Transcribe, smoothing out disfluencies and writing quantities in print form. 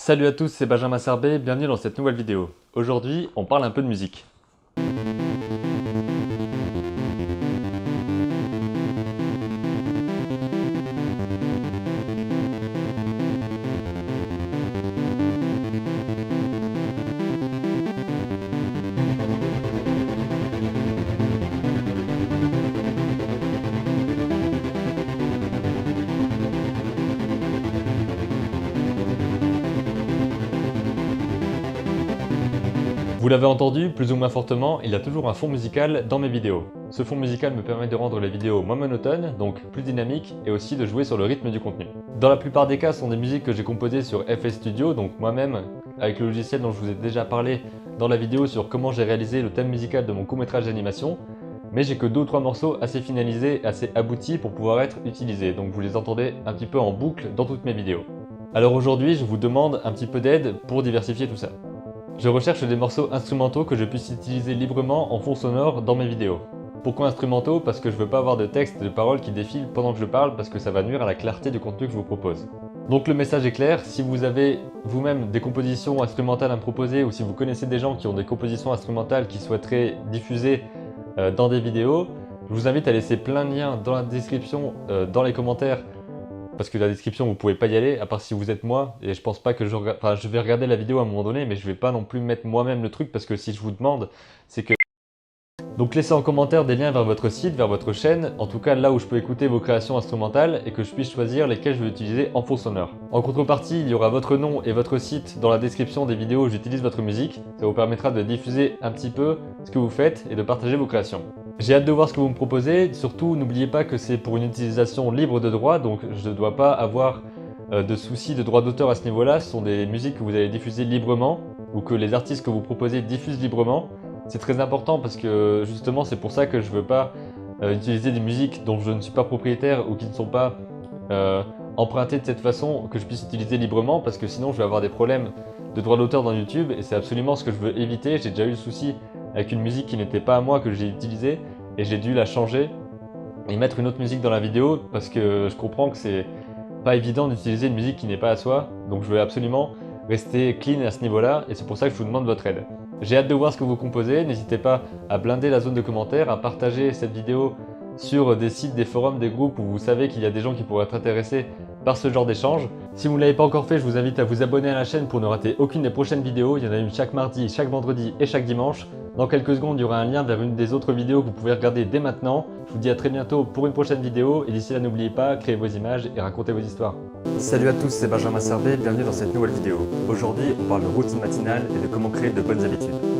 Salut à tous, c'est Benjamin Serbet, bienvenue dans cette nouvelle vidéo. Aujourd'hui, on parle un peu de musique. Vous l'avez entendu, plus ou moins fortement, il y a toujours un fond musical dans mes vidéos. Ce fond musical me permet de rendre les vidéos moins monotones, donc plus dynamiques, et aussi de jouer sur le rythme du contenu. Dans la plupart des cas, ce sont des musiques que j'ai composées sur FL Studio, donc moi-même, avec le logiciel dont je vous ai déjà parlé dans la vidéo sur comment j'ai réalisé le thème musical de mon court-métrage d'animation, mais j'ai que 2 ou 3 morceaux assez finalisés, assez aboutis pour pouvoir être utilisés, donc vous les entendez un petit peu en boucle dans toutes mes vidéos. Alors aujourd'hui, je vous demande un petit peu d'aide pour diversifier tout ça. Je recherche des morceaux instrumentaux que je puisse utiliser librement en fond sonore dans mes vidéos. Pourquoi instrumentaux? Parce que je veux pas avoir de texte et de paroles qui défilent pendant que je parle parce que ça va nuire à la clarté du contenu que je vous propose. Donc le message est clair, si vous avez vous-même des compositions instrumentales à me proposer ou si vous connaissez des gens qui ont des compositions instrumentales qui souhaiteraient diffuser dans des vidéos, je vous invite à laisser plein de liens dans la description, dans les commentaires, parce que la description vous pouvez pas y aller, à part si vous êtes moi, et je pense pas que je vais regarder la vidéo à un moment donné, mais je vais pas non plus mettre moi-même le truc, parce que si je vous demande, c'est que... Donc laissez en commentaire des liens vers votre site, vers votre chaîne, en tout cas là où je peux écouter vos créations instrumentales, et que je puisse choisir lesquelles je vais utiliser en fond sonore. En contrepartie, il y aura votre nom et votre site dans la description des vidéos où j'utilise votre musique, ça vous permettra de diffuser un petit peu ce que vous faites et de partager vos créations. J'ai hâte de voir ce que vous me proposez, surtout n'oubliez pas que c'est pour une utilisation libre de droit, donc je ne dois pas avoir de soucis de droit d'auteur à ce niveau-là, ce sont des musiques que vous allez diffuser librement, ou que les artistes que vous proposez diffusent librement. C'est très important parce que justement c'est pour ça que je ne veux pas utiliser des musiques dont je ne suis pas propriétaire ou qui ne sont pas empruntées de cette façon que je puisse utiliser librement, parce que sinon je vais avoir des problèmes de droit d'auteur dans YouTube et c'est absolument ce que je veux éviter. J'ai déjà eu le souci avec une musique qui n'était pas à moi que j'ai utilisée et j'ai dû la changer et mettre une autre musique dans la vidéo parce que je comprends que c'est pas évident d'utiliser une musique qui n'est pas à soi, donc je veux absolument rester clean à ce niveau-là et c'est pour ça que je vous demande votre aide. J'ai hâte de voir ce que vous composez, n'hésitez pas à blinder la zone de commentaires, à partager cette vidéo sur des sites, des forums, des groupes où vous savez qu'il y a des gens qui pourraient être intéressés par ce genre d'échange. Si vous ne l'avez pas encore fait, je vous invite à vous abonner à la chaîne pour ne rater aucune des prochaines vidéos. Il y en a une chaque mardi, chaque vendredi et chaque dimanche. Dans quelques secondes, il y aura un lien vers une des autres vidéos que vous pouvez regarder dès maintenant. Je vous dis à très bientôt pour une prochaine vidéo et d'ici là, n'oubliez pas, créez vos images et racontez vos histoires. Salut à tous, c'est Benjamin Serbet, bienvenue dans cette nouvelle vidéo. Aujourd'hui, on parle de routine matinale et de comment créer de bonnes habitudes.